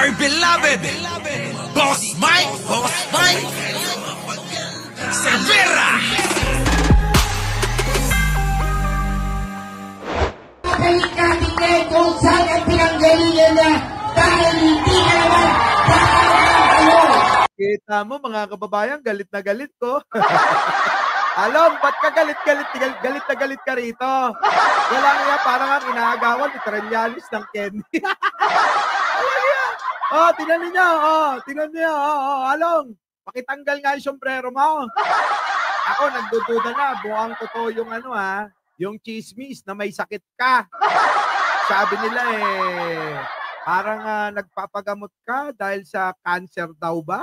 my beloved Boss Mike Cervera. Balik natin ngayon kung saan ang pinanggalingan na dahil hindi ka naman kayo. Kita mo mga kababayan, galit na galit ko. Alam, ba't ka galit na galit ka rito? Wala nga, parang ang inaagawan ni Trillanes ng Candy. Wala nga. Oh, tingnan niyo. Along, pakitanggal nga yung sombrero mo. Ako, nagdududa na, buang totoo yung yung chismis na may sakit ka. Sabi nila parang nagpapagamot ka dahil sa cancer daw ba?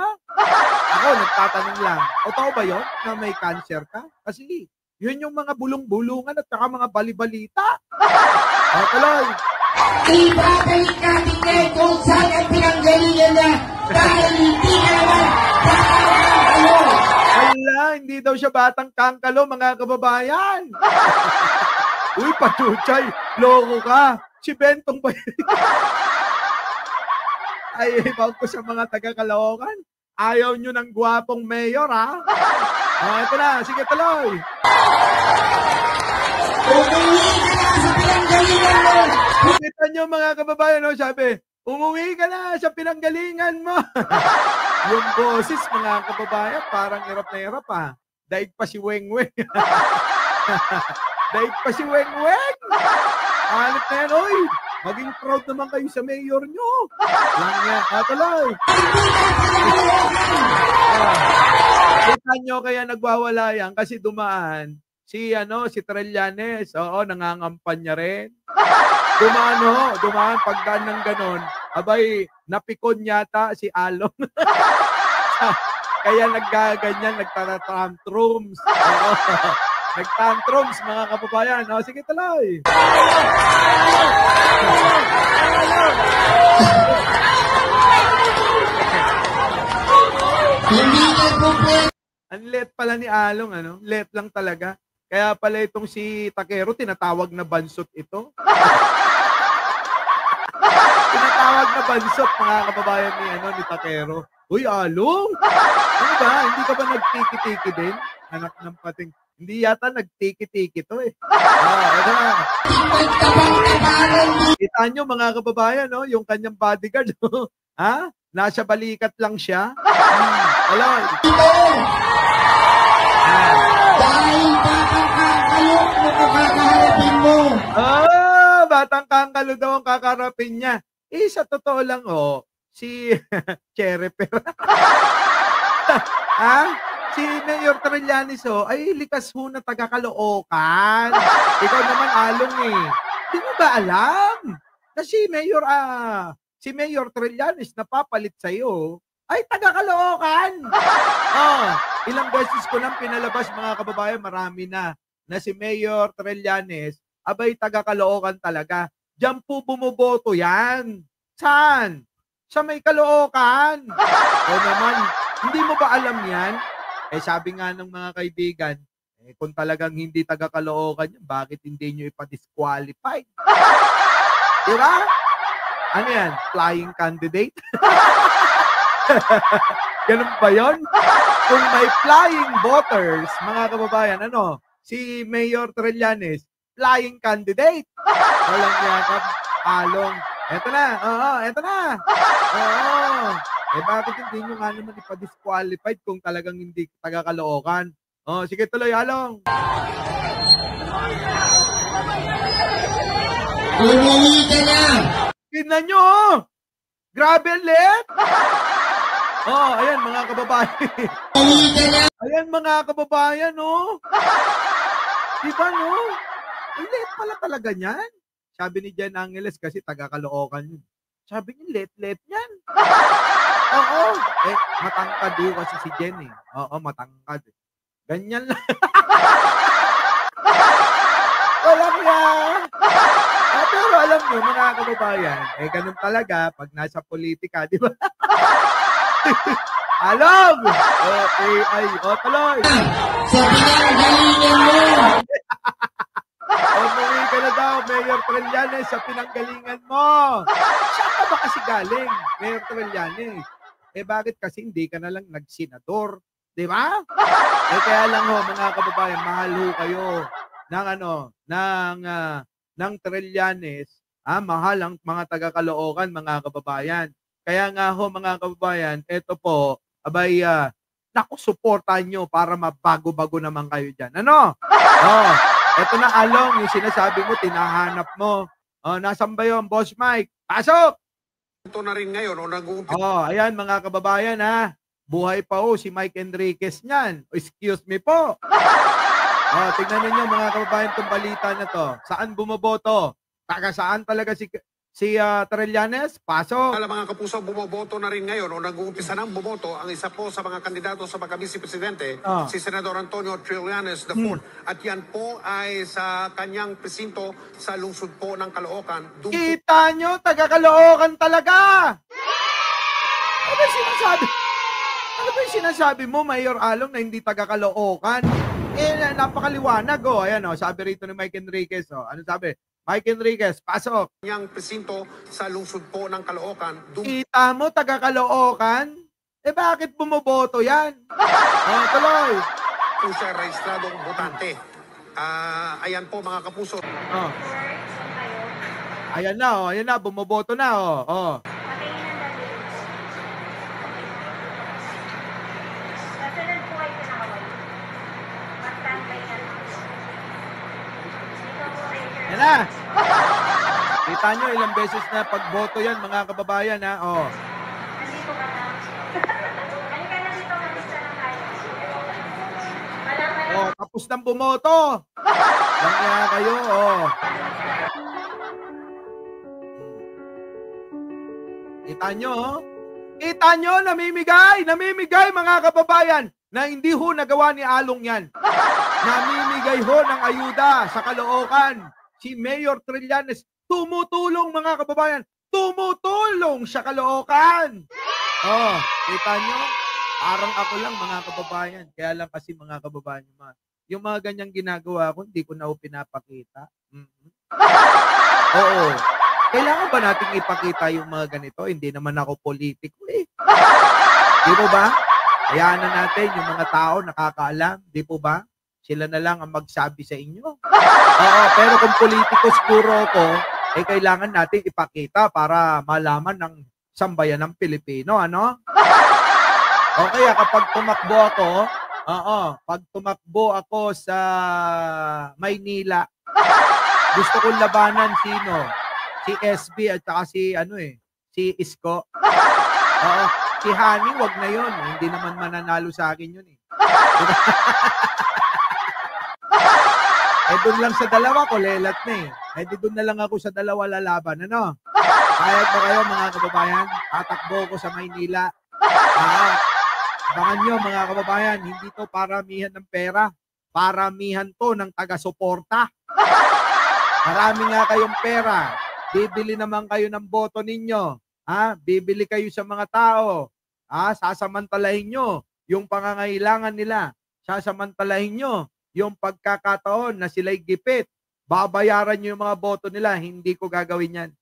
Ako, nagtatanong lang, totoo ba yun na may cancer ka? Kasi yun yung mga bulong-bulungan at saka mga balibalita. Tuloy. Ibabalik natin ngayon kung saan ang pinanggalingan na dahil hindi ka naman kayo. Wala, hindi daw siya batang kangkalo, mga kababayan. Uy, pachuchay, loko ka. Si Bentong ba yun? Ay, ibang ko sa mga taga-Caloocan. Ayaw nyo ng gwapong mayor, ha? Ito na, sige, tuloy. Umuwi ka na sa pinanggalingan mo. Kita nyo, mga kababayan, no? Sabi, umuwi ka na sa pinanggalingan mo. Yung boses, mga kababayan, parang hirap na hirap, ha? Daig pa si Weng-Weng. Daig pa si Weng-Weng. Hanip na yan, oy. Maging proud naman kayo sa mayor nyo. Lang yan. Tuloy. Kita nyo kaya nagwawala yan kasi dumaan si Trillanes. Oo, nangangampan niya rin. Dumaan pagdaan ng ganon. Abay, napikon yata si Along. Kaya naggaganyan, nagtatantrums. Oo. Nagtantrums, mga kababayan. O, sige, tuloy. Ang let pala ni Along, Let lang talaga. Kaya pala itong si Takero, tinatawag na bansot ito. Tinatawag na bansot, mga kababayan ni Takero. Uy, Along! Ano ba? Hindi ka ba nagtiki-tiki din? Anak ng pating. Hindi yata nagtiki-tiki to ito na. Kita nyo, mga kababayan, yung kanyang bodyguard, ha? Nasa balikat lang siya. Hello. Dahil batang kangkalo mo kakaharapin mo. Batang kangkalo daw ang kakarapin niya. Sa totoo lang, si Chereper. Ha? Si Mayor Trillanes, ay likas ho na taga-Caloocan. Ikaw naman, Along, Di mo ba alam na si Mayor Trillanes napapalit sa'yo ay taga-Caloocan? Ilang beses ko nang pinalabas, mga kababayan, marami na si Mayor Trillanes, abay taga-Caloocan talaga. Diyan po bumoboto yan. Saan? Sa may Caloocan. Naman, hindi mo ba alam yan? Sabi nga ng mga kaibigan, kung talagang hindi taga-Caloocan yan, bakit hindi nyo ipa-disqualify? Diba? Ano yan? Flying candidate? Ganun ba yun? Kung may flying voters, mga kababayan, si Mayor Trillanes, flying candidate. Walang yakap, Along. Eto na, eto na. Bakit hindi nyo nga naman ipa-disqualified kung talagang hindi taga-Caloocan? Sige, tuloy, Along. Umuwi ka na. Tignan nyo, grabe ang let. Ayan, mga kababayan. Umuwi ka na. Ayan, mga kababayan, Diba, ang let pala talaga niyan. Sabi ni Jen Angeles kasi taga-Caloocan yun. Sabi niya, let yan. Matangkad kasi si Jen matangkad. Ganyan lang. Walang yan. Pero alam nyo, mga kababayan, ganun talaga pag nasa politika, di ba? Along! AI, tuloy! Sa pinanggalingan mo. Umuwi ka na daw, Mayor Trillanes, sa pinanggalingan mo. Saan ka ba kasi galing, Mayor Trillanes? Bakit kasi hindi ka na lang nagsenador? Di ba? Kaya lang ho, mga kababayan, mahal ho kayo ng ng Trillanes. Mahal ang mga taga-Caloocan, mga kababayan. Kaya nga ho, mga kababayan, eto po, abay, naku, suportahan nyo para mabago-bago naman kayo dyan. Ano? Eto na, Along, yung sinasabi mo, tinahanap mo. Nasaan ba yun, Boss Mike? Pasok! Ito na rin ngayon o nag-uumpisa Ayan, mga kababayan, buhay pa ho si Mike Enriquez niyan. Excuse me po. Tignan ninyo, mga kababayan, itong balita na to. Saan bumoboto? Taga saan talaga si Trillanes? Pasok. mga kapuso, bumoboto na rin ngayon o nag-uumpisa ng bumoto ang isa po sa mga kandidato sa pagka-vice presidente, si Senador Antonio Trillanes IV. At yan po ay sa kanyang presinto sa lungsod po ng Caloocan. Kita nyo, taga Caloocan talaga. Ano ba sinasabi? Ano ba yung sinasabi mo, Mayor Along, na hindi taga Caloocan? Napakaliwanag, Ayan, sabi rito ni Mike Enriquez, Ano sabi? Mike Enriquez, pasok. Kanyang presinto sa lungsod po ng Caloocan. Kita mo, taga Caloocan? Bakit bumoboto yan? Tuloy. Po siya rehistradong botante. Ayan po, mga kapuso. Ayan na, bumoboto na, Kasunod po ay pinakaway. Mag-standby na lang. Dito po raise your Yan na. Kita nyo, ilang beses na pagboto yan, mga kababayan, Nandito ka na. Halika na dito, nabista lang tayo. Malaman Tapos nang bumoto. Langya kayo, Kita nyo, Kita nyo, namimigay, mga kababayan, na hindi ho nagawa ni Along yan. Namimigay ho ng ayuda sa Caloocan. Si Mayor Trillanes, tumutulong, mga kababayan. Tumutulong sa Caloocan. Kita nyo? Parang ako lang, mga kababayan. Kaya lang kasi, mga kababayan, yung mga ganyang ginagawa ko, hindi ko na ho pinapakita. Oo. Kailangan ba nating ipakita yung mga ganito? Hindi naman ako politiko Di po ba? Hayaan na natin yung mga tao nakakaalam. Di po ba? Sila na lang ang magsabi sa inyo. Pero kung politiko siguro ako, kailangan natin ipakita para malaman ng sambayan ng Pilipino, ano? O kaya kapag tumakbo ako sa Maynila, gusto kong labanan sino? Si SB at saka si Isko. Si Hani, wag na yun. Hindi naman mananalo sa akin yun doon lang sa dalawa ko, lelat na doon na lang ako sa dalawa lalaban, ano? Payag ba kayo, mga kababayan? Tatakbo ko sa Maynila. Abangan nyo, mga kababayan, hindi to paramihan ng pera. Paramihan to ng taga-suporta. Marami nga kayong pera. Bibili naman kayo ng boto ninyo. Bibili kayo sa mga tao. Sasamantalahin nyo yung pangangailangan nila. Sasamantalahin nyo yung pagkakataon na sila'y gipit. Babayaran nyo yung mga boto nila. Hindi ko gagawin yan.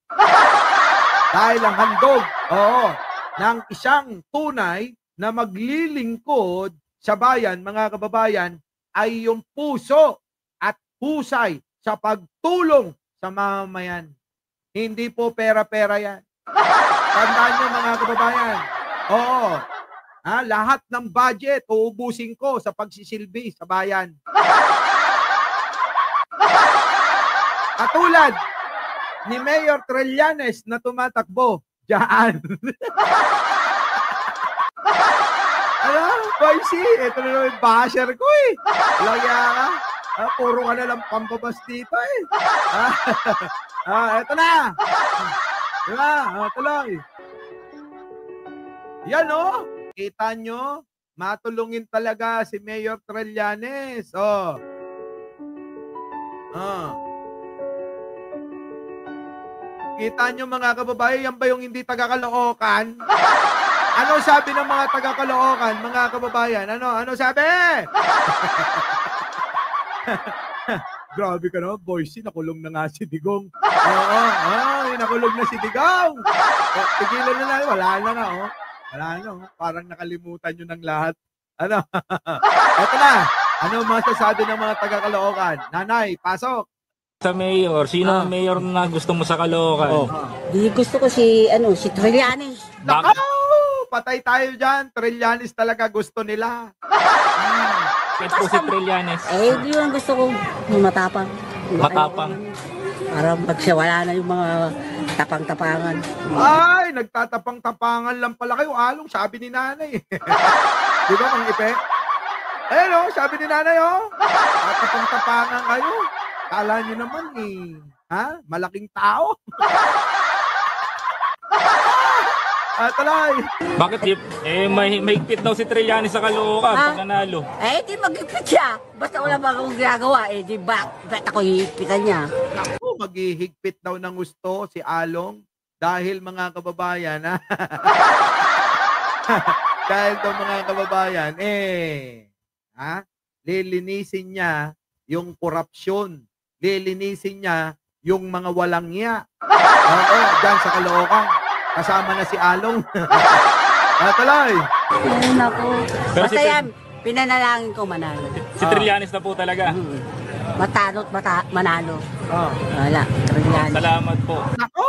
Dahil ang handog, ng isang tunay na maglilingkod sa bayan, mga kababayan, ay yung puso at husay sa pagtulong sa mamamayan. Hindi po pera-pera yan. Tandaan nyo, mga kababayan. Lahat ng budget uubusin ko sa pagsisilbi sa bayan. Katulad ni Mayor Trillanes na tumatakbo diyan. Boysi, ito na naman yung basher ko Lagya ka. Puro ka na lang pambabas dito Ito na. Diba? Tuloy. Yan Kita nyo? Matulungin talaga si Mayor Trillanes. Kita nyo, mga kababayan, yan ba yung hindi taga-Caloocan? Ano sabi ng mga taga-Caloocan, mga kababayan? Ano sabi? Grabe ka naman, Boysie, nakulong na nga si Digong. Oo, nakulong na si Digong. Tigilan na lang, wala na nga, oh. Wala na, oh. Parang nakalimutan nyo ng lahat. Ano? Eto na. Ano masasabi ng mga taga-Caloocan? Nanay, pasok. Sa mayor, sino ang mayor na gusto mo sa Caloocan? Di gusto ko si Trillanes. Nako! Patay tayo dyan. Trillanes talaga gusto nila. Bakit po si Trillanes? Di yun ang gusto ko. Yung matapang. Matapang. Para magsiwala na yung mga tapang-tapangan. Ay, nagtatapang-tapangan lang pala kayo. Along, sabi ni nanay. Di ba, Mang Ipe? Ayun, oh, sabi ni nanay, oh. Tatapang-tapangan kayo. Kala nyo naman, malaking tao. Talay. Bakit? May higpit daw si Trillanes sa Caloocan pag nanalo. Di mag-higpit siya. Basta wala ba akong ginagawa. Di ba't ako hihigpitan niya? Ako, maghihigpit daw ng gusto si Along dahil mga kababayan, dahil daw mga kababayan, lilinisin niya yung korupsyon. Lilinisin niya yung mga walang niya. Oo, dyan sa Caloocan. Kasama na si Along. Tuloy. Ay, naku. Pero Basta si- yan, pinanalangin ko manalo. Si Trillanes na po talaga. Matano't manalo. Oh. Wala, Trillanes. Salamat po. Nako,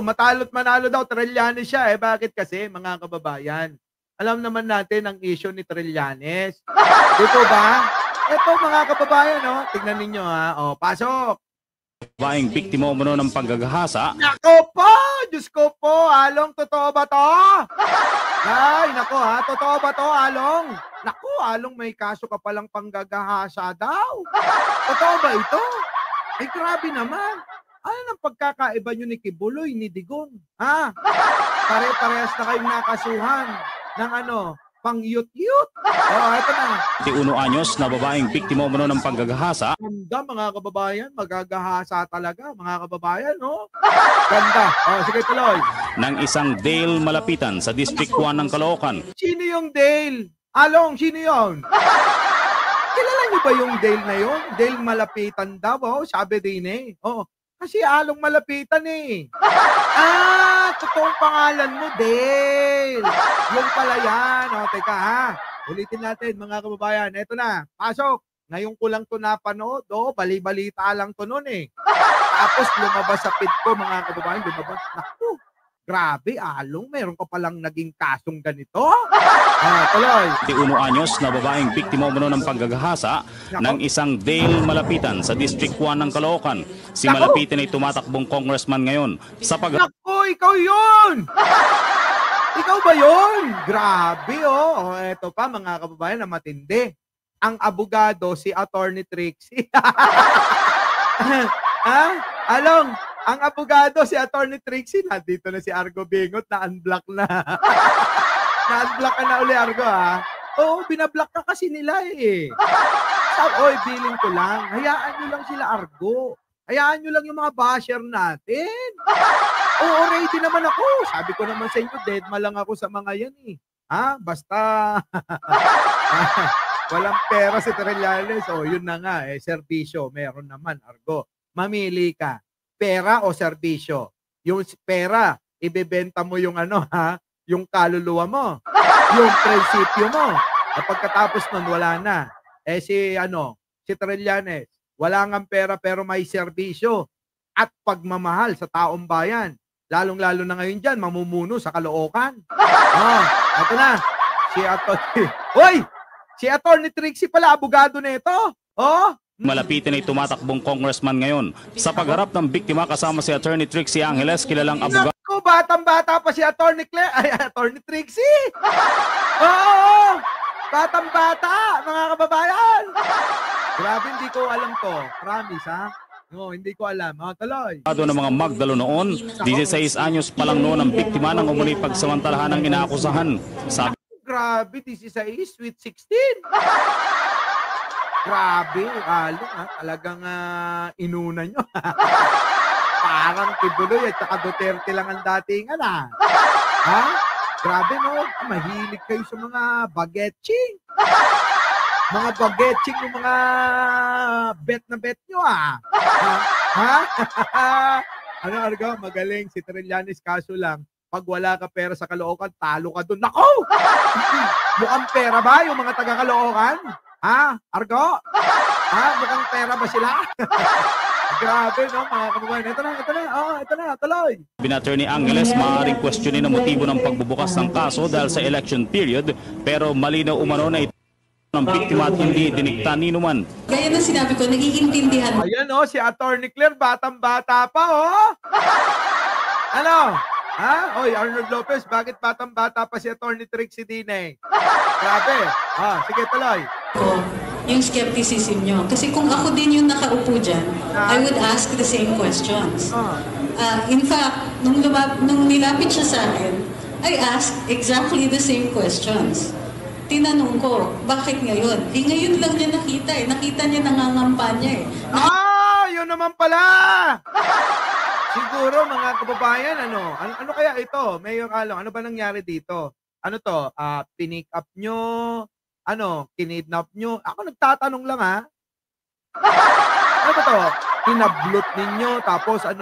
matalo't manalo daw. Trillanes siya. Bakit kasi, mga kababayan? Alam naman natin ang issue ni Trillanes. Dito ba? Ito, mga kababayan, tignan ninyo, pasok. Baing biktima umano ng panggagahasa. Nako po! Diyos ko po, Along, totoo ba to? Ay, nako totoo ba to, Along? Nako, Along, may kaso ka palang panggagahasa daw. Totoo ba ito? Ay, grabe naman. Ano ang pagkakaiba nyo ni Kibuloy, ni Digong? Pare-parehas na kayong nakasuhan ng pang-yut-yut. Ito na. 21 anyos na babaeng biktima umano ng panggagahasa. Ganda, mga kababayan. Magagahasa talaga, mga kababayan, no? Ganda. Sige, tuloy. Ng isang Dale malapitan sa District 1 ng Caloocan. Sino yung Dale? Along, sino yun? Kilala niyo ba yung Dale na yun? Dale malapitan daw, sabi din kasi Along malapitan totoong pangalan mo, Dale. Yung pala yan. Teka ulitin natin, mga kababayan. Eto na, pasok. Ngayon ko lang to napanood, bali-balita lang to noon Tapos lumabas sa feed ko, mga kababayan, lumabas. Naku, grabe, Along, meron ka palang naging kasong ganito. Tuloy. 21 anyos na babaeng biktima umano ng panggagahasa ng isang Dale malapitan sa District 1 ng Caloocan. Si Malapitan ay tumatakbong congressman ngayon sa Naku, ikaw yun! Ikaw ba yun? Grabe, eto pa, mga kababayan, na matindi. Ang abogado, si Attorney Trixie. Along, ang abogado, si Attorney Trixie, nandito na si Argo Bingot, na-unblock na. Na-unblock ka na uli, Argo, Oo, binablock ka kasi nila Billing ko lang. Hayaan nyo lang sila, Argo. Hayaan nyo lang yung mga basher natin. Oo, ready naman ako. Sabi ko naman sa inyo, deadma lang ako sa mga yan Basta walang pera si Trillanes. Yun na nga, serbisyo. Meron naman, Argo. Mamili ka. Pera o serbisyo? Yung pera, ibebenta mo yung yung kaluluwa mo. Yung prinsipyo mo. At pagkatapos nun, wala na. Si Trillanes, wala ngang pera pero may serbisyo at pagmamahal sa taong bayan. Lalong-lalo na ngayon dyan, mamumuno sa Caloocan. Ito na. Si Attorney Trixie pala, abogado nito. Malapitan ay tumatakbong congressman ngayon. Sa pagharap ng biktima kasama si Attorney Trixie Angeles, kilalang abogado. Naku, batang-bata pa si Attorney Trixie. Oo! Batang-bata, mga kababayan. Grabe, hindi ko alam to. Promise, hindi ko alam. Tuloy. Ng mga Magdalo noon, 16 anyos pa lang noon ang biktima ng umano'y pagsamantalahan ng inaakusahan. Sabi, grabe, 16, sweet 16. Grabe, Along, talagang inuna nyo. Parang Kibuloy at saka Duterte lang ang datingan, Grabe, no? Mahilig kayo sa mga bagetsing. Mga bagetsing yung mga bet na bet nyo, ah. Ha? Ano, Argo? Magaling si Trillanes, kaso lang, pag wala ka pera sa Caloocan, talo ka dun. Nako! Mukhang pera ba yung mga taga-Caloocan? Ha? Argo? Ha? Mukhang pera ba sila? Grabe, no, mga kababayan. Ito na, tuloy. Attorney Angeles, maaaring questionin ang motibo ng pagbubukas ng kaso dahil sa election period, pero malinaw umano na ito ng biktima at hindi dinikta ni numan. Gaya ng sinabi ko, naiintindihan. Ayan, oh, si Attorney Claire, batang-bata pa, oh. Ano? Ha? Oy, Arnold Lopez, bakit batang-bata pa si Attorney Trixie Dine? Grabe. Sige, tuloy. Yung skepticism nyo. Kasi kung ako din yung nakaupo dyan, I would ask the same questions. In fact, nung nilapit siya sa akin, I asked exactly the same questions. Tinanong ko, bakit ngayon? Ngayon lang niya nakita eh. Nakita niya nangangampanya eh. Yun naman pala! Siguro, mga kababayan, ano kaya ito? Mayor Along, ano ba nangyari dito? Ano to? Pinick up nyo? Kinidnap nyo? Ako nagtatanong lang, ha? Ano ba to? Kinablot ninyo, tapos saan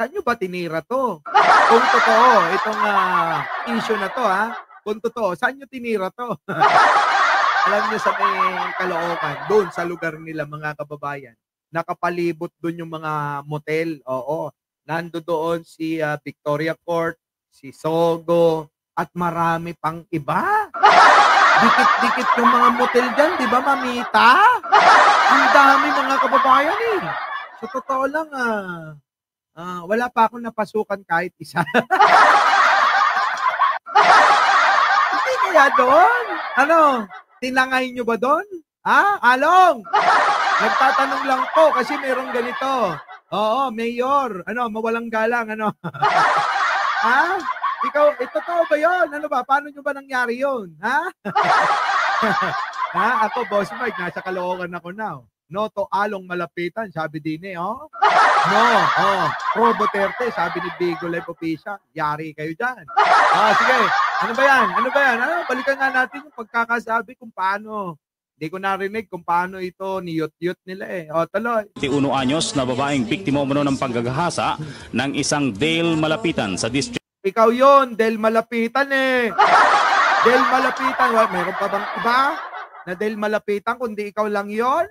nyo ba tinira to? Kung totoo, itong issue na to, ha? Kung totoo, saan nyo tinira to? Alam nyo sa may Caloocan, doon sa lugar nila, mga kababayan, nakapalibot doon yung mga motel. Oo. Nando doon si Victoria Court, si Sogo, at marami pang iba. Dikit-dikit yung mga motel dyan, di ba, mamita? Ang dami, mga kababayan, eh. Sa totoo lang, wala pa akong napasukan kahit isa. Hindi kaya doon? Tinangay nyo ba doon? Along? Nagtatanong lang po kasi merong ganito. Oo, Mayor. Mawalang galang, Ikaw, totoo ba yun? Paano nyo ba nangyari yun? Ako, Boss Mike, nasa Caloocan ako now. No to Along malapitan, sabi din No, Pro Duterte, sabi ni Bigo Live Official. Yari kayo dyan. Sige, ano ba yan? Balikan nga natin yung pagkakasabi kung paano. Hindi ko narinig kung paano ito niyot-yot nila eh. Tuloy. 21 anyos na babaeng biktima umano ng panggagahasa ng isang Dale Malapitan sa district. Ikaw yon, Del Malapitan eh. Del Malapitan. Meron pa bang iba na Del Malapitan kundi ikaw lang yon?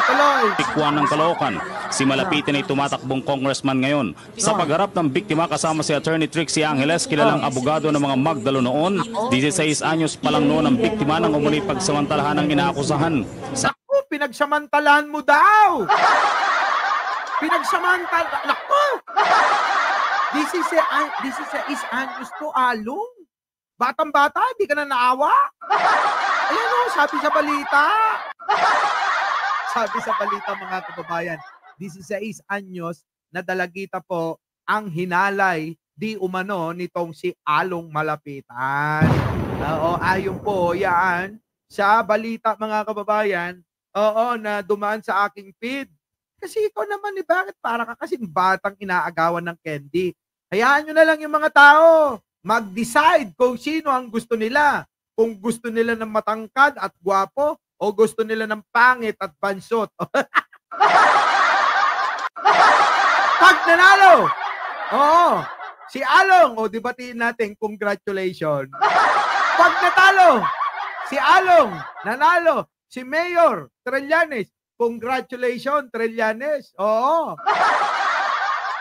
Tuloy. Tikwan ng Caloocan. Si Malapitan ay tumatakbong congressman ngayon. Sa pagharap ng biktima kasama si Attorney Trixie Angeles, kilalang abogado ng mga Magdalo noon. 16 anyos pa lang noon ang biktima ng umuli pagsamantalahan ng inaakusahan. Pinagsamantalahan mo daw! Naku! 16 anyos to, Along. Batang-bata, di ka na naawa? Ayan sabi sa balita. Sabi sa balita, mga kababayan, 16 anyos na dalagita po ang hinalay di umano nitong si Along Malapitan. Ayon po yan sa balita, mga kababayan, na dumaan sa aking feed. Kasi ikaw naman, bakit para ka kasing batang inaagawan ng candy? Hayaan nyo na lang yung mga tao mag-decide kung sino ang gusto nila. Kung gusto nila ng matangkad at gwapo o gusto nila ng pangit at bansot. Pag nanalo, si Along, dibatiin natin, congratulations. Pag natalo, si Along, nanalo, si Mayor Trillanes, congratulations, Trillanes.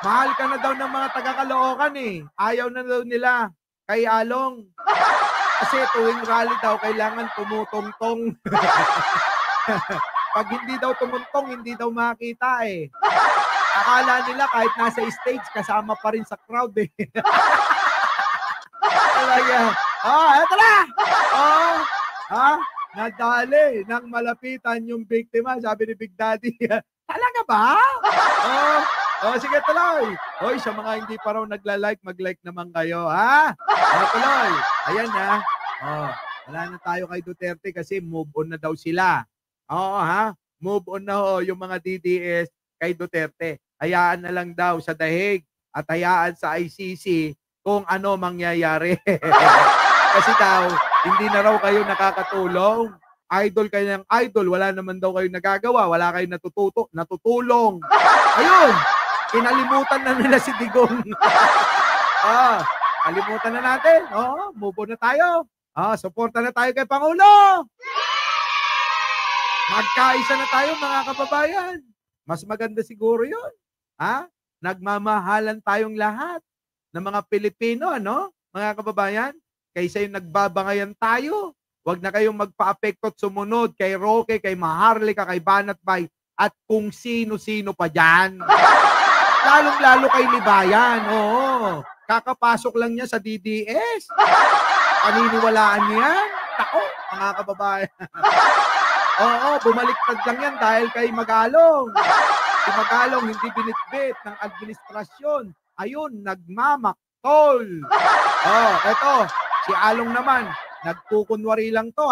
Mahal ka na daw ng mga taga-Caloocan eh. Ayaw na daw nila kay Along. Kasi tuwing rally daw, kailangan tumutungtong. Pag hindi daw tumuntong, hindi daw makita eh. Akala nila kahit nasa stage, kasama pa rin sa crowd eh. Talaga. Eto na! Nadali ng malapitan yung biktima, sabi ni Big Daddy. Talaga ba? Sige, tuloy. Sa mga hindi pa raw nagla-like, mag-like naman kayo, ha? Tuloy. Ayan na. Wala na tayo kay Duterte kasi move on na daw sila. Move on na yung mga DDS kay Duterte. Hayaan na lang daw sa dahig at hayaan sa ICC kung ano mangyayari. Kasi daw, hindi na raw kayo nakakatulong. idol kayo ng idol, wala naman daw kayo nagagawa, wala kayong natutulong. Ayun, kinalimutan na nila si Digong. Kalimutan na natin. Move on na tayo. Suporta na tayo kay Pangulo. Magkaisa na tayo mga kababayan. Mas maganda siguro yun. Nagmamahalan tayong lahat ng mga Pilipino, mga kababayan, kaysa yung nagbabangayan tayo. Huwag na kayong magpa-apekto at sumunod kay Roque, kay Maharlika, kay Banatbay, at kung sino-sino pa dyan. Lalong-lalo kay Libayan. Kakapasok lang niya sa DDS. Paniniwalaan niya yan. Tako, mga kababayan. Bumaliktad lang yan dahil kay Magalong. Si Magalong hindi binitbit ng administrasyon. Ayun, nagmamaktol. Eto, si Along naman, nagkukunwari lang to,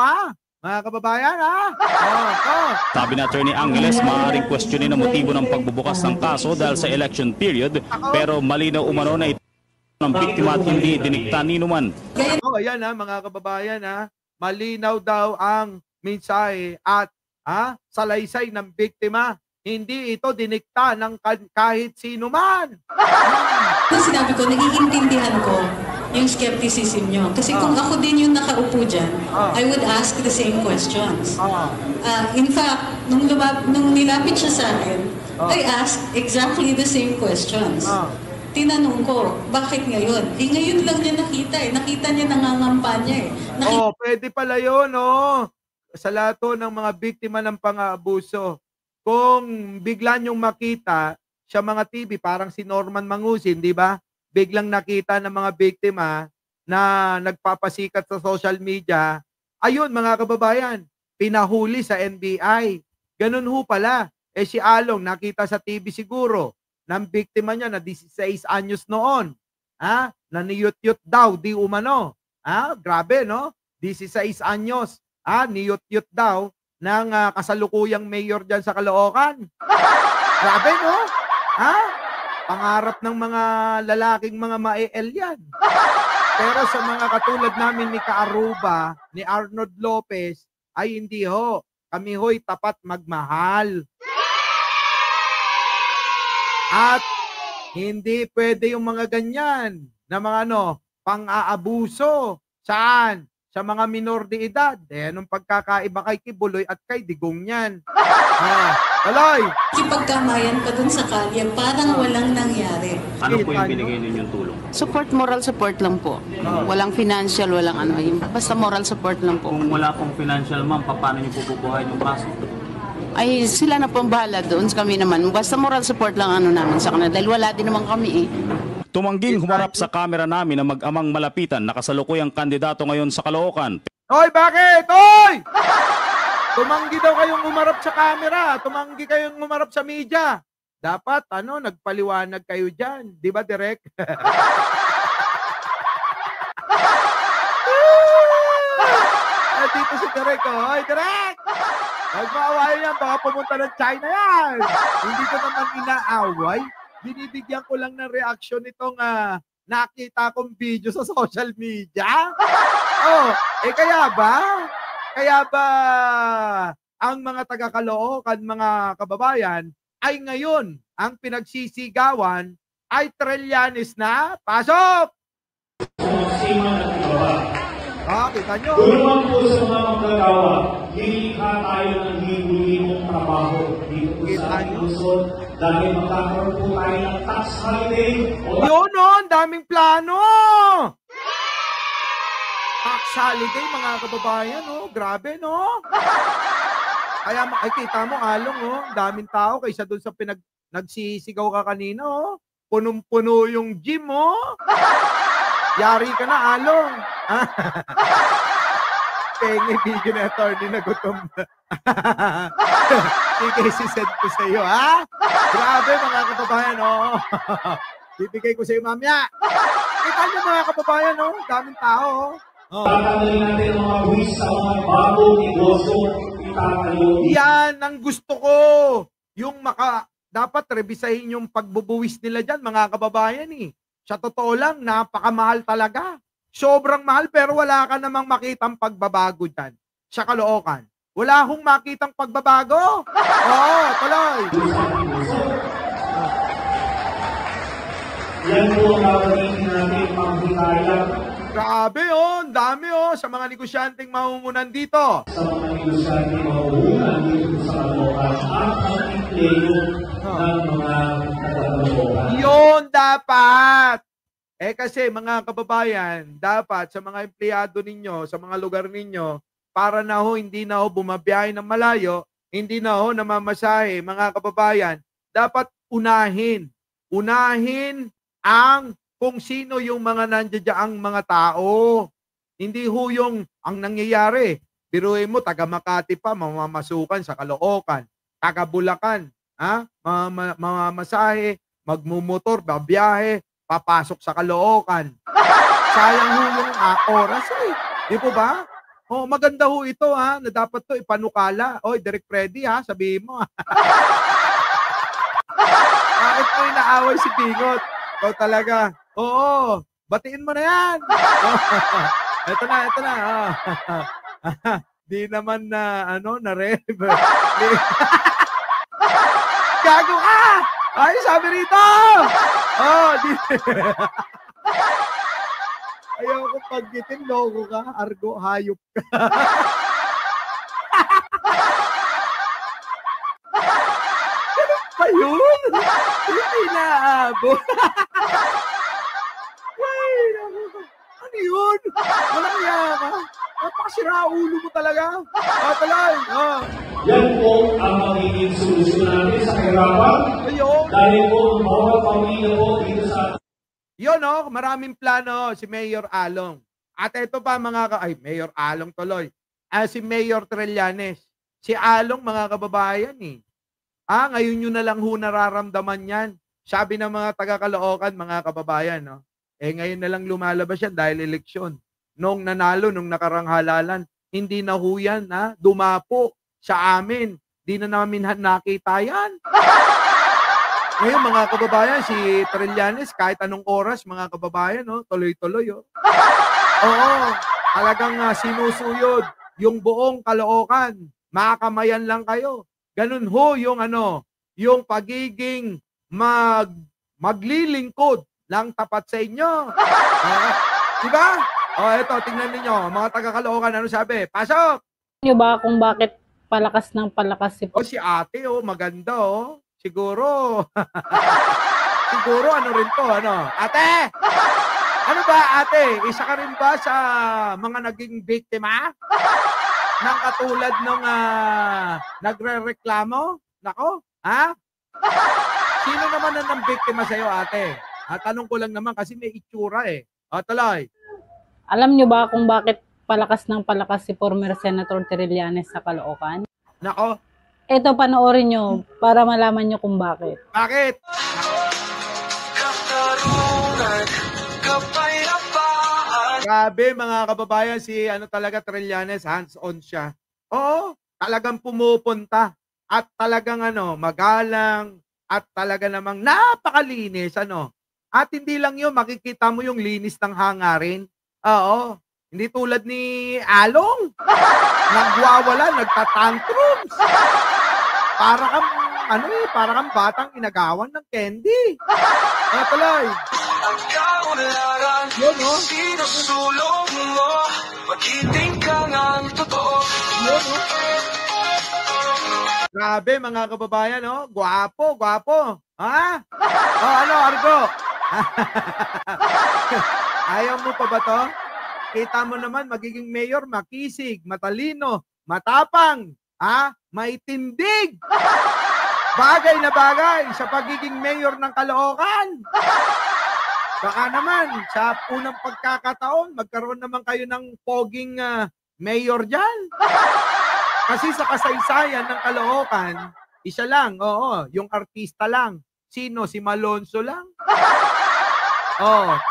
mga kababayan, Sabi na Attorney Angeles, maaaring questionin ang motibo ng pagbubukas ng kaso dahil sa election period, pero malinaw umano na ito ng biktima at hindi dinikta ni numan. Ayan mga kababayan, malinaw daw ang mensahe at salaysay ng biktima. Hindi ito dinikta ng kahit sino man. Sinabi ko, naiintindihan ko yung skepticism nyo. Kasi kung ako din yung nakaupo dyan, I would ask the same questions. In fact, nung nilapit siya sa akin, I asked exactly the same questions. Tinanong ko, bakit ngayon? Ngayon lang niya nakita Nakita niya nangangampanya Pwede pala yun, sa lahat ng mga biktima ng pang-aabuso. Kung bigla niyong makita sa mga TV, parang si Norman Mangusin, di ba? Biglang nakita ng mga biktima na nagpapasikat sa social media, ayun mga kababayan, pinahuli sa NBI. Ganun ho pala. Si Along nakita sa TV siguro ng biktima niya na 16 anyos noon. Naniyut-yut daw, di umano. Grabe, no? 16 anyos. Niyut-yut daw ng kasalukuyang mayor dyan sa Caloocan. Grabe, no? Pangarap ng mga lalaking mga ma-EL yan. Pero sa mga katulad namin ni Kaaruba, ni Arnold Lopez, ay hindi ho. Kami ho'y tapat magmahal. At hindi pwede yung mga ganyan na mga pang-aabuso. Saan? Sa mga minor de edad. Anong pagkakaiba kay Kibuloy at kay Digong yan? Aloy! Kipagkamayan pa dun sa kalye, parang walang nangyari. Ano po yung binigay ninyong tulong? Support, moral support lang po. Walang financial, walang basta moral support lang po. Kung wala pong financial, ma'am, paano niyo po bubuhayin yung kaso? Ay, sila na pong bahala doon. Kami naman. Basta moral support lang namin sa kanila. Dahil wala din naman kami Tumangging humarap sa kamera namin na mag-amang malapitan na kasalukuyang kandidato ngayon sa Caloocan. Hoy, bakit? Hoy! Tumanggi daw kayong umarap sa camera. Tumanggi kayong umarap sa media. Dapat, nagpaliwanag kayo dyan. Di ba, Direk? Dito si Direk. Hoy, Direk! Huwag maawayan yan. Baka pumunta ng China yan. Hindi ko naman inaaway. Binibigyan ko lang ng reaksyon itong nakita kong video sa social media. Kaya ba? Kaya ba ang mga taga-Caloocan, mga kababayan, ay ngayon ang pinagsisigawan ay Trillanes na pasok? Kita nyo. Tulungan po sa mga magagawa, lilikha tayo ng libo-libong trabaho dito po sa ating Luzon dahil magkakaroon po tayo ng tax holiday. Yun ang daming plano! Tax holiday, mga kababayan, grabe, no? Kaya kita mo, Along, daming tao kaysa doon sa nagsisigaw ka kanina, punong-puno yung gym, Yari ka na, Along. Pengi video na attorney na gutom na. Sige, sisend ko sa iyo, Grabe, mga kababayan, Bibigay ko sa iyo, mamaya. Kita niyo, mga kababayan, daming tao, Tatanggalin natin ang mga buwis sa mga bagong negosyo itatayo. Yan ang gusto ko. Yung dapat revisahin yung pagbubuwis nila dyan, mga kababayan, Sa totoo lang, napakamahal talaga. Sobrang mahal, pero wala ka namang makitang pagbabago dyan sa Caloocan. Wala akong makitang pagbabago. Oo, tuloy. Yan po ang gagawin natin panghikayat Grabe ang dami sa mga negosyanteng mamumunan dito. sa mga negosyante mahuhunan dito sa Caloocan at ang empleo ng mga taga-Caloocan. Yun dapat. Kasi mga kababayan, dapat sa mga empleyado ninyo, sa mga lugar ninyo, para na hindi na bumabiyahe ng malayo, hindi na namamasahe, mga kababayan, dapat unahin ang kung sino yung mga nandiyaang mga tao. Hindi yung ang nangyayari. Biruin mo, taga Makati pa, mamamasukan sa Caloocan. Taga Bulacan, mamamasahe, magmumotor, babiyahe, papasok sa Caloocan. Sayang yung oras Di po ba? Maganda ito na dapat to ipanukala. Oy, Direk Freddy sabihin mo. Bakit mo inaaway si Bingot? Ikaw talaga. Oo, batiin mo na yan. Ito na. Di naman na, na-rev. Gago ka! Ay, sabi rito! Ayaw ko paggitin, logo ka. Argo, hayop ka. Ganun pa yun? Hindi naabot. Ano yun? Walang yaka. Napakasira ulo mo talaga. Talay. Yan po ang magiging solusyon natin sa kahirapan. Dahil po ang bawat pamilya po dito sa Yun maraming plano si Mayor Along. At ito pa Mayor Along tuloy. Si Mayor Trillanes. Si Along mga kababayan ngayon nyo na lang nararamdaman yan. Sabi ng mga taga-Caloocan, mga kababayan, ngayon na lang lumalabas yan dahil eleksyon. Nung nanalo, nung nakarang halalan, hindi na yan, dumapo sa amin. Di na namin nakita yan. Ngayon, mga kababayan, si Trillanes, kahit anong oras, mga kababayan, tuloy-tuloy. Oo, talagang sinusuyod yung buong Caloocan. Makakamayan lang kayo. Ganun yung pagiging maglilingkod lang tapat sa inyo. Diba? Ito, tingnan ninyo. Mga taga-Caloocan, ano sabi? Pasok! Nyo ba kung bakit palakas ng palakas si ate, maganda, Siguro. Siguro, rin to, Ate! Ano ba, ate? Isa ka rin ba sa mga naging biktima? Nang katulad nung nagre-reklamo? Nako, Sino naman ang biktima sa'yo, ate? Tanong ko lang naman kasi may itsura Tuloy. Alam nyo ba kung bakit palakas ng palakas si former Senator Trillanes sa Caloocan? Nako. Ito, panoorin nyo para malaman nyo kung bakit. Bakit? Grabe mga kababayan, si talaga Trillanes, hands-on siya. Oo, talagang pumupunta at talagang magalang at talaga namang napakalinis At hindi lang 'yun, makikita mo yung linis ng hangarin. Oo, hindi tulad ni Along. Nagwawala, nagtatantrums. Para kang para kang batang inagawan ng candy. Tuloy. Yun, sinusulong mo, magiting ka ngang totoo. Yun, Grabe mga kababayan, Gwapo, gwapo. Argo? Ayaw mo pa ba to? Kita mo naman, magiging mayor, makisig, matalino, matapang, maitindig. Bagay na bagay sa pagiging mayor ng Caloocan. Baka naman, sa unang pagkakataon, magkaroon naman kayo ng poging mayor dyan. Kasi sa kasaysayan ng Caloocan, isa lang, yung artista lang. Sino? Si Malonzo lang.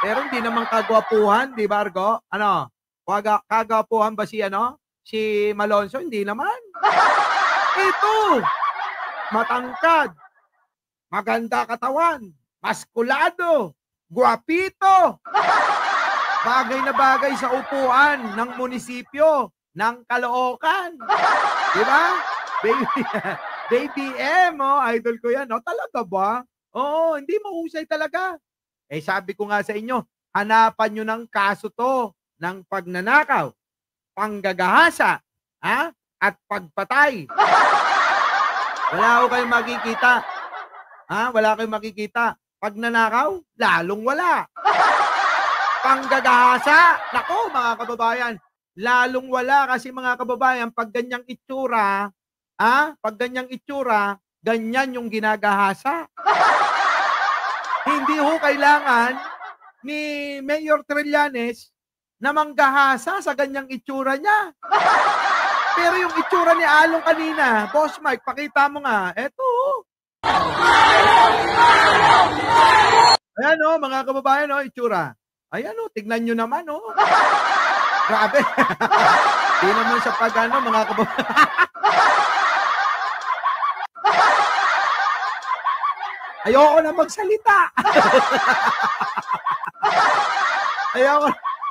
Pero hindi naman kagwapuhan, di ba, Argo? Kagwapuhan ba si Malonzo? Hindi naman. Ito, matangkad, maganda katawan, maskulado, guwapito. Bagay na bagay sa upuan ng munisipyo. ng Caloocan. Di ba? Baby M, idol ko yan. Talaga ba? Oo, hindi mahusay talaga. Sabi ko nga sa inyo, hanapan nyo ng kaso to ng pagnanakaw, panggagahasa, at pagpatay. Wala ko kayong makikita. Wala kayong makikita. Pagnanakaw, lalong wala. Panggagahasa, nako mga kababayan, lalong wala kasi mga kababayan, pag ganyang itsura, ganyan yung ginagahasa. Hindi ho kailangan ni Mayor Trillanes na manggahasa sa ganyang itsura niya. Pero yung itsura ni Along kanina, Boss Mike, pakita mo nga. Eto. Ayan mga kababayan, itsura. Ayan tignan nyo naman Grabe. Di naman sa mga kababayan. Ayoko na magsalita.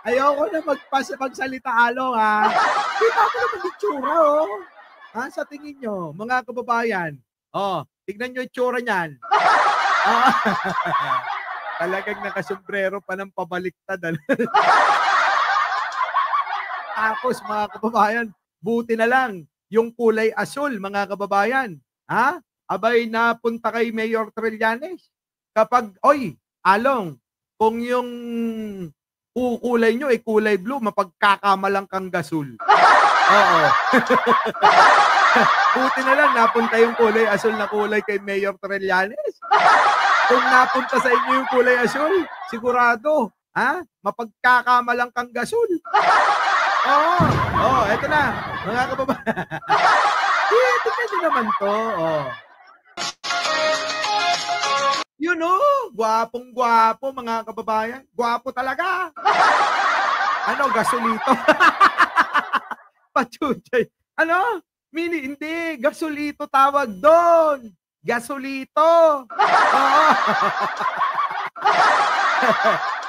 Ayoko na magsalita, Along, Kita ko naman itsura, sa tingin nyo, mga kababayan. Tignan nyo itsura niyan. Talagang nakasombrero pa ng pabaliktad. Tapos, mga kababayan, buti na lang yung kulay asul, mga kababayan. Abay, napunta kay Mayor Trillanes. Kapag, Along, kung yung kulay nyo ay kulay blue, mapagkakamalang kang gasul. Oo. Buti na lang, napunta yung kulay asul na kulay kay Mayor Trillanes. Kung napunta sa inyo yung kulay asul, sigurado, mapagkakamalang kang gasul. Eto na, mga kababayan. Tingnan nyo naman to, gwapong-gwapo, mga kababayan. Gwapo talaga. Gasolito. Pachuchay. Hindi, gasolito tawag doon. Gasolito.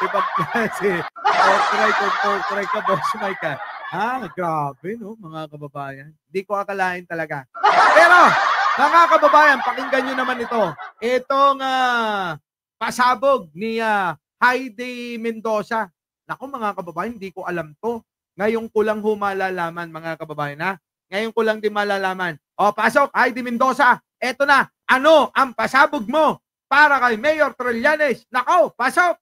Ibang klase. Try ka, Boss Mike. Grabe, mga kababayan. Hindi ko akalain talaga. Pero, mga kababayan, pakinggan nyo naman ito. Itong pasabog ni Heidi Mendoza. Naku, mga kababayan, hindi ko alam to. Ngayon ko lang malalaman, mga kababayan, Ngayon ko lang din malalaman. Pasok, Heidi Mendoza. Eto na, ano ang pasabog mo para kay Mayor Trillanes? Nako, pasok!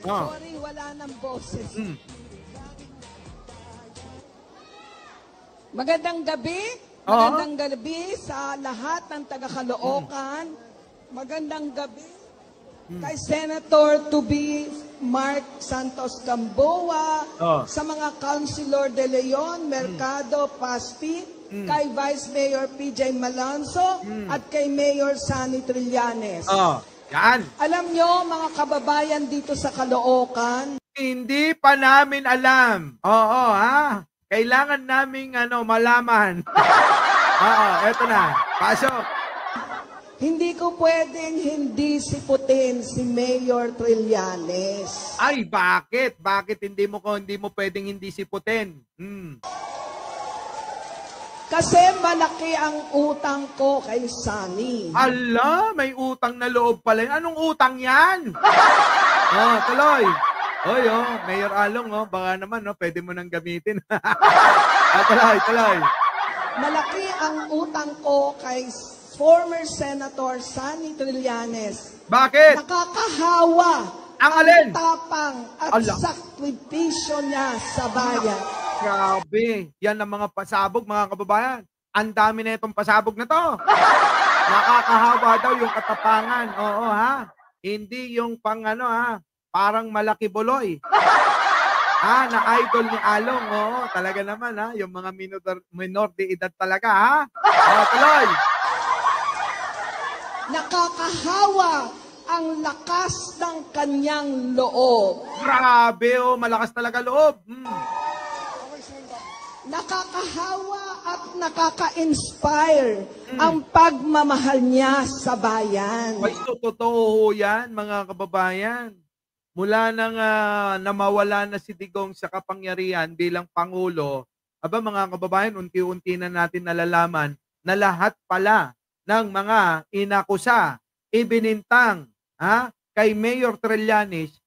Sorry, wala ng boses. Magandang gabi. Magandang gabi sa lahat ng taga-Caloocan. Magandang gabi kay Senator to be Mark Santos Gamboa, sa mga Councilor De Leon, Mercado, Paspi, kay Vice Mayor PJ Malonzo, at kay Mayor Sunny Trillanes. Yan. Alam nyo, mga kababayan dito sa Caloocan, hindi pa namin alam. Kailangan naming malaman. Eto na. Pasok. hindi ko pwedeng hindi siputin si Mayor Trillanes. Ay, bakit? Bakit hindi mo pwedeng hindi siputin? Kasi malaki ang utang ko kay Sunny. Ala, may utang na loob pala. Anong utang yan? Tuloy. Oy, Mayor Along, baka naman, pwede mo nang gamitin. Tuloy. Malaki ang utang ko kay former Senator Sunny Trillanes. Bakit? Nakakahawa ang alin? Tapang at sakripisyo niya sa bayan. Grabe. Yan ang mga pasabog, mga kababayan. Ang dami na itong pasabog na to. Nakakahawa daw yung katapangan. Oo, Hindi yung parang malaki buloy. Na idol ni Along. Oo, talaga naman, yung mga minor de edad talaga, tuloy. Nakakahawa ang lakas ng kanyang loob. Grabe, malakas talaga loob. Nakakahawa at nakaka-inspire ang pagmamahal niya sa bayan. Ay, totoo yan, mga kababayan. mula nang namawala na si Digong sa kapangyarihan bilang Pangulo, mga kababayan, unti-unti na natin nalalaman na lahat pala ng mga inakusa, ibinintang kay Mayor Trillanes,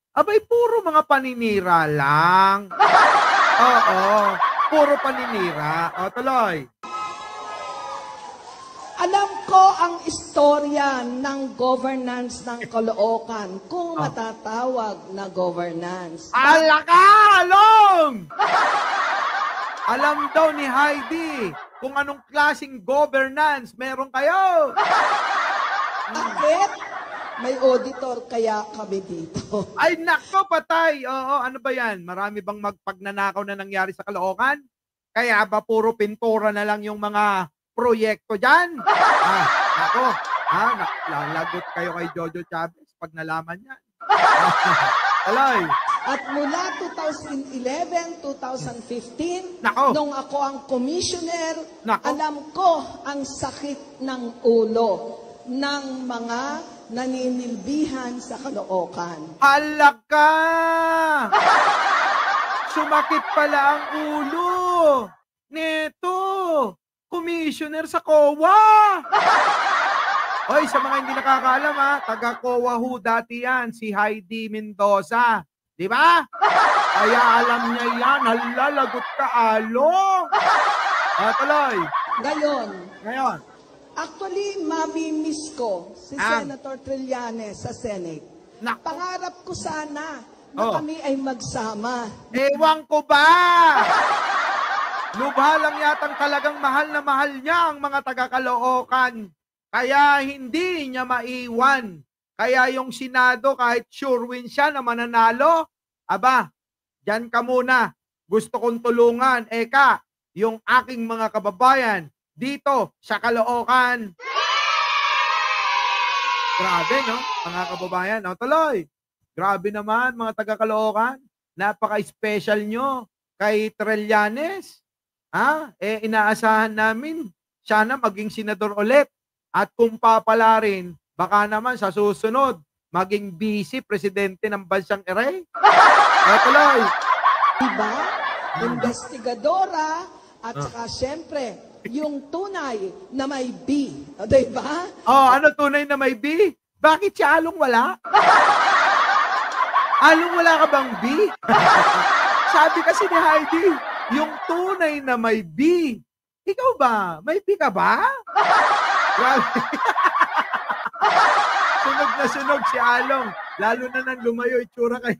puro mga paninira lang. Oo, puro paninira. O, tuloy. Alam ko ang istorya ng governance ng Caloocan, kung matatawag na governance. Along! Alam daw ni Heidi kung anong klaseng governance meron kayo. Bakit? May auditor kaya kami dito. Ay, nako, patay. Oo, ano ba yan? Marami bang magpagnanakaw na nangyari sa Caloocan? Kaya ba puro pintura na lang yung mga proyekto dyan? Ako, lalagot kayo kay Jojo Chavez pag nalaman yan. Alay. At mula 2011, 2015, Nako. nung ako ang commissioner, Nako. alam ko ang sakit ng ulo ng mga naninilbihan sa Caloocan. Alaka! Sumakit pala ang ulo. Neto, commissioner sa COA. Hoy, sa mga hindi nakakaalam taga COA ho dati yan, si Heidi Mendoza. Di ba? Kaya alam niya yan, halalagot ka, Along. Tuloy. Ngayon, actually, mamimiss ko si Senator Trillanes sa Senate. Pangarap ko sana na kami ay magsama. Ewan ko ba? Lubha lang yatang talagang mahal na mahal niya ang mga taga-Caloocan. Kaya hindi niya maiwan. Kaya yung Senado, kahit sure win siya na mananalo, dyan ka muna. Gusto kong tulungan, yung aking mga kababayan dito sa Caloocan. Grabe, no? Mga kababayan. Tuloy. Grabe naman, mga taga-Caloocan. Napaka-special nyo kay Trillanes. Inaasahan namin, sana maging senador ulit. At kung papala rin, baka naman sa susunod, maging vice presidente ng bansang Ere. Tuloy. Diba? Investigadora at saka syempre, yung tunay na may B. Diba? Ano tunay na may B? Bakit si Along wala? Along wala ka bang B? Sabi kasi ni Heidi, yung tunay na may B. Ikaw ba? May B ka ba? Grabe. Sunog na sunog si Along. Lalo na nang lumayo, itsura kaya.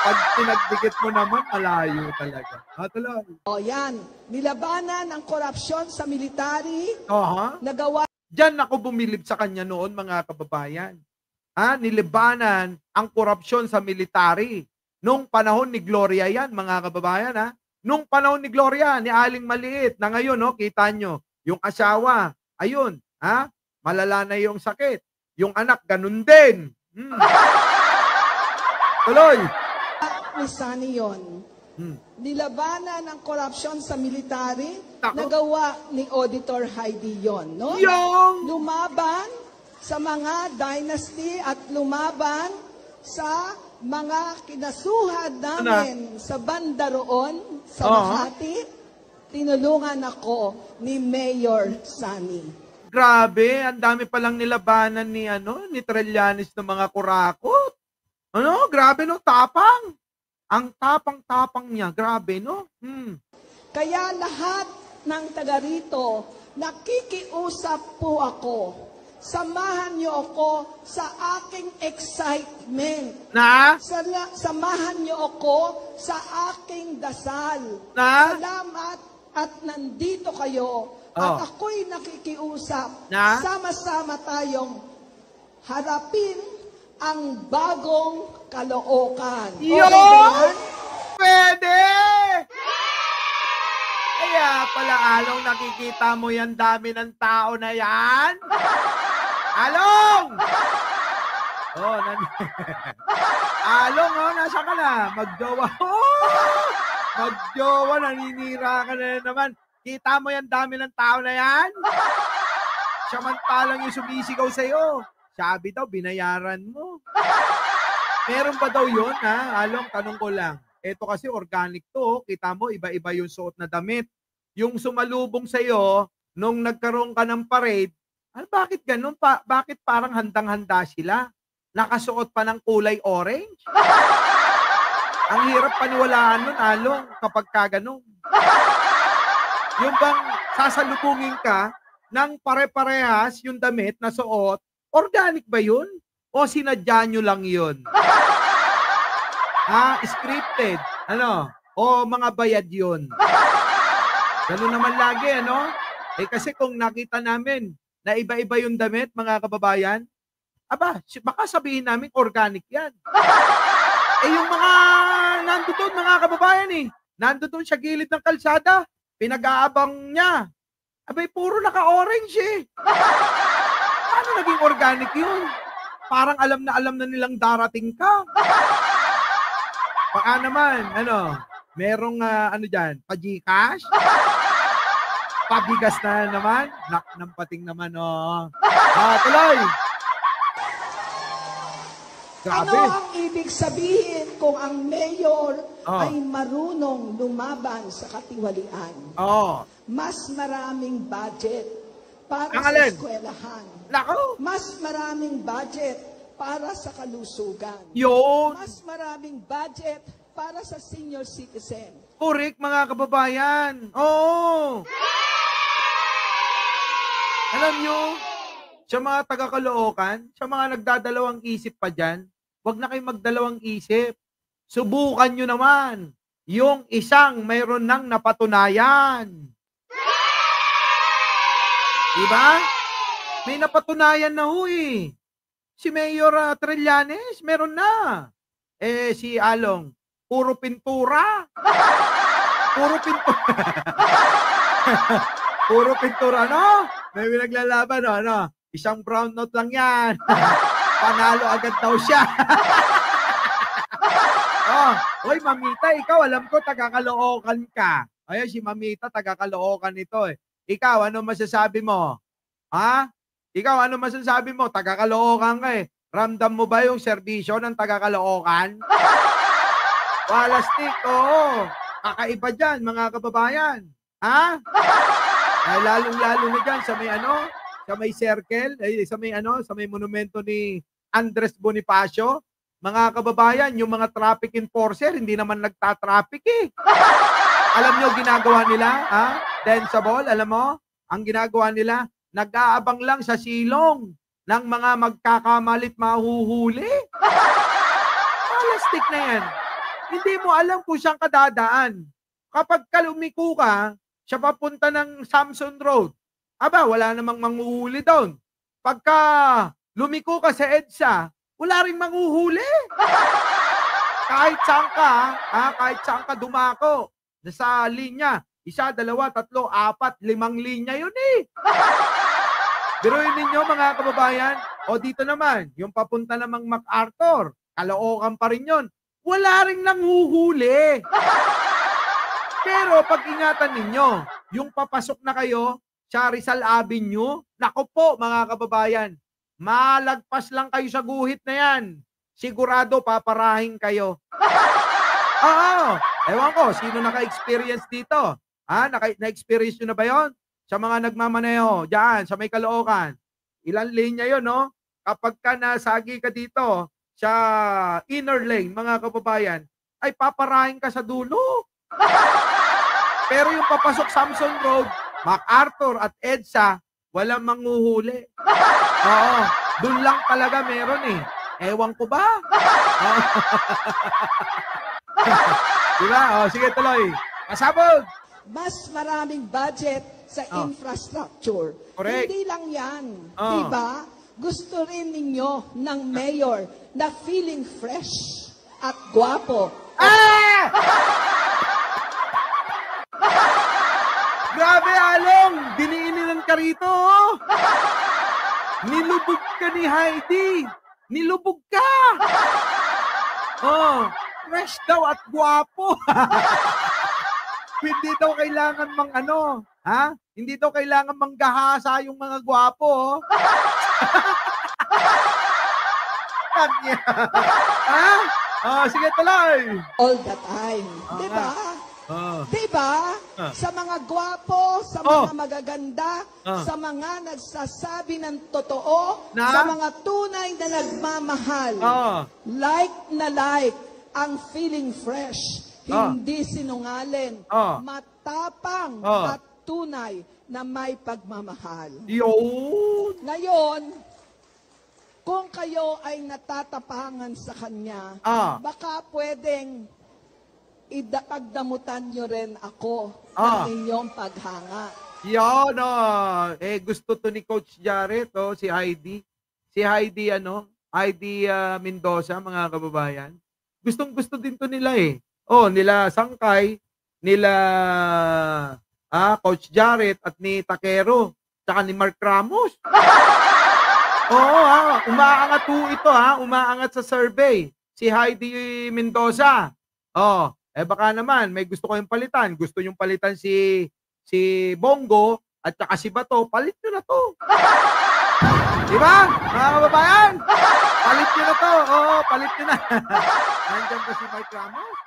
Pag pinagdikit mo naman, malayo talaga. Tuloy. Yan. Nilabanan ang korupsyon sa military. Nagawa. Diyan ako bumilib sa kanya noon, mga kababayan. Nilibanan ang korupsyon sa military. Nung panahon ni Gloria yan, mga kababayan. Nung panahon ni Gloria, ni Aling Maliit, na ngayon, kita nyo, yung asawa, ayun, malala na yung sakit. Yung anak, ganun din. Tuloy. Ni Sunny yun. Nilabanan ang korupsyon sa military, nagawa ni Auditor Heidi yun. No? Lumaban sa mga dynasty at lumaban sa mga kinasuhan namin sa banda roon, sa Makati. Tinulungan ako ni Mayor Sunny. Grabe, ang dami palang nilabanan ni Trillanes ng mga kurakot. Grabe no, tapang. Ang tapang-tapang niya, grabe no. Kaya lahat ng taga rito, nakikiusap po ako. Samahan niyo ako sa aking excitement. Samahan niyo ako sa aking dasal. Salamat at nandito kayo. At ako'y nakikiusap. Sama-sama tayong harapin ang bagong Caloocan. Pwede! Kaya pala, Along, nakikita mo yan dami ng tao na yan? Along! Along, nasa ka na? Magjowa. Magjowa, naninira ka na naman. Kita mo yan dami ng tao na yan? Samantalang yung sumisigaw sa'yo. Sabi daw, binayaran mo. Meron ba daw yun, ha? Along, tanong ko lang. Ito kasi organic to. Kita mo, iba-iba yung suot na damit. Yung sumalubong sa'yo, nung nagkaroon ka ng parade, bakit ganun? Bakit parang handang-handa sila? Nakasuot pa ng kulay orange? Ang hirap paniwalaan nun, Along, kapag kaganon. Yung bang sasalubungin ka ng pare-parehas yung damit na suot, organic ba yun? O sinadya nyo lang yun? Scripted. O mga bayad yun? Ganun naman lagi, kasi kung nakita namin na iba-iba yung damit, mga kababayan, baka sabihin namin organic yan. Yung mga nandoon, mga kababayan nandoon sa gilid ng kalsada, pinag-aabang niya. Puro naka-orange Paano naging organic yun? Parang alam na nilang darating ka. Baka naman, merong dyan, pa-Gcash? Pabigas na naman? Ng pating naman, tuloy! Grabe. Ano ang ibig sabihin kung ang mayor ay marunong lumaban sa katiwalian? Mas maraming budget para sa eskwelahan. Mas maraming budget para sa kalusugan. Yun. Mas maraming budget para sa senior citizen. Correct, mga kababayan. Oo. Alam nyo, sa mga taga-Caloocan, sa mga nagdadalawang isip pa dyan, huwag na kayong magdalawang isip. Subukan nyo naman yung isang mayroon nang napatunayan. Diba? May napatunayan na Si Mayor Trillanes, meron na. Si Along, puro pintura. Puro pintura. Puro pintura, May pinaglalaban, Isang brown note lang yan. Panalo agad daw siya. Hoy, Mamita, ikaw, alam ko, taga-Caloocan ka. Ayun, si Mamita, taga-Caloocan ito Ikaw, ano masasabi mo? Ikaw, ano masasabi mo? Taga-Caloocan ka Ramdam mo ba yung serbisyo ng taga-Caloocan? Walastik, oo. Kakaiba dyan, mga kababayan. Lalong-lalo na dyan sa may sa may circle, sa may monumento ni Andres Bonifacio. Mga kababayan, yung mga traffic enforcer, hindi naman nagtatraffic Alam nyo, ginagawa nila, Densable, alam mo? Ang ginagawa nila, nag-aabang lang sa silong ng mga magkakamalit mahuhuli. Plastic na yan. Hindi mo alam kung saan ka dadaan. Kapag lumiko ka, siya papunta ng Samson Road, wala namang manghuhuli doon. Pagka lumiko ka sa EDSA, wala rin manghuhuli. Kahit saan ka dumako. Sa linya, 1, 2, 3, 4, 5 linya yun Biruin ninyo, mga kababayan. O dito naman, yung papunta namang MacArthur, Caloocan pa rin yun. Wala rin nanghuhuli. Pero pag-ingatan ninyo, yung papasok na kayo sa Rizal Avenue, naku po, mga kababayan, malagpas lang kayo sa guhit na yan. Sigurado paparahin kayo. Ewan ko, sino naka-experience dito? Na-experience nyo na ba yun? Sa mga nagmamaneho, dyan, sa may Caloocan. Ilan linya yun, Kapag ka nasagi ka dito, sa inner lane, mga kababayan, ay paparahin ka sa dulo. Pero yung papasok Samson Road, MacArthur at EDSA, walang manghuhuli. Doon lang talaga meron Ewan ko ba? Diba? Sige, tuloy. Pasabog! Mas maraming budget sa infrastructure. Correct. Hindi lang yan. Diba? Gusto rin ninyo ng mayor na feeling fresh at gwapo. Grabe, Along! Diniininan ka rito, Nilubog ka ni Heidi. Nilubog ka! Fresh daw at gwapo. Hindi daw kailangan Hindi daw kailangan manggahasa yung mga gwapo, Kanya. Ha? Oh, sige tuloy. All the time. Di ba? Di ba? Sa mga gwapo, sa mga magaganda, sa mga nagsasabi ng totoo, sa mga tunay na nagmamahal. Like na like ang feeling fresh. Hindi sinungaling. Matapang at tunay na may pagmamahal. Yun. Ngayon, kung kayo ay natatapangan sa Kanya, baka pwedeng pagdamutan nyo rin ako ng inyong paghanga. Yan, gusto to ni Coach Jared, si Heidi. Si Heidi, Heidi Mendoza, mga kababayan. Gustong-gusto din to nila nila Sangkay, nila Coach Jared at ni Takero, tsaka ni Mark Ramos. Umaangat po ito, umaangat sa survey. Si Heidi Mendoza. Baka naman, may gusto kayong palitan. Gusto yung palitan si Bongo at saka si Bato. Palit nyo na to. Diba? Mga kababayan? Palit nyo na to. Palit nyo na. Nandiyan ba si Mark Ramos?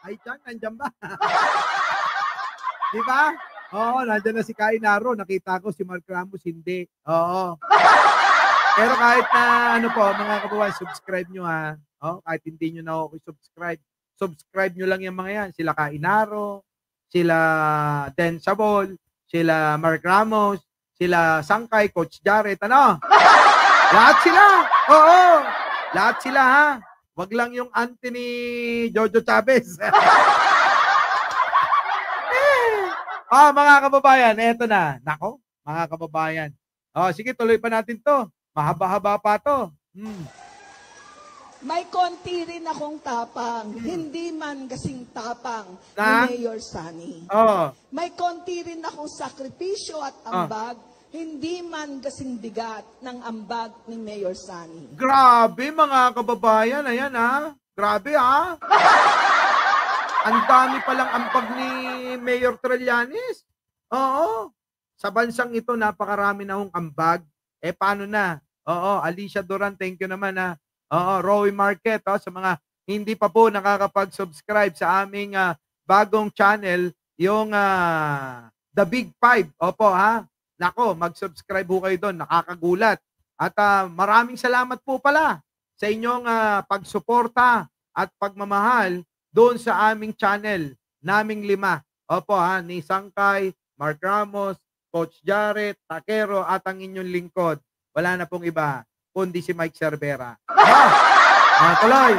Ay, Chan, nandiyan ba? Diba? Nandiyan na si Kainaro. Nakita ko si Mark Ramos, hindi. Pero kahit na, mga kababayan, subscribe nyo kahit hindi nyo na ako subscribe nyo lang yung mga yan. Sila Kainaro, sila Den Sabol, sila Mark Ramos, sila Sangkay, Coach Jared, lahat sila. Lahat sila, Wag lang yung auntie ni Jojo Chavez. Mga kababayan, eto na. Nako, mga kababayan. Sige, tuloy pa natin to. Mahaba-haba pa to. May konti rin akong tapang, hindi man kasing tapang ni Mayor Sunny. May konti rin akong sakripisyo at ambag, hindi man kasing bigat ng ambag ni Mayor Sunny. Grabe mga kababayan, ayan Grabe Ang dami palang ambag ni Mayor Trillanes. Sa bansang ito, napakarami na hong ambag. Paano na? Alicia Duran, thank you naman Roy Market, sa mga hindi pa po nakakapag-subscribe sa aming bagong channel, yung The Big Five. Nako, mag-subscribe po kayo doon, nakakagulat. At maraming salamat po pala sa inyong pagsuporta at pagmamahal doon sa aming channel, naming 5. Ni Sangkay, Mark Ramos, Coach Jared, Takero, at ang inyong lingkod. Wala na pong iba, kundi si Mike Cervera. Tuloy.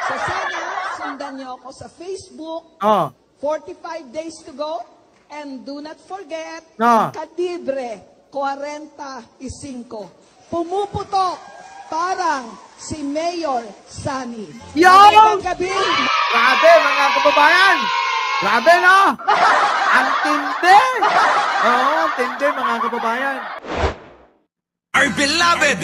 So sana, sundan niyo ako sa Facebook. 45 days to go. And do not forget, Kadibre 45. Pumuputok parang si Mayor Sunny. Magandang gabi. Grabe mga kababayan. Grabe Ang tindi. Tindi mga kababayan. Our beloved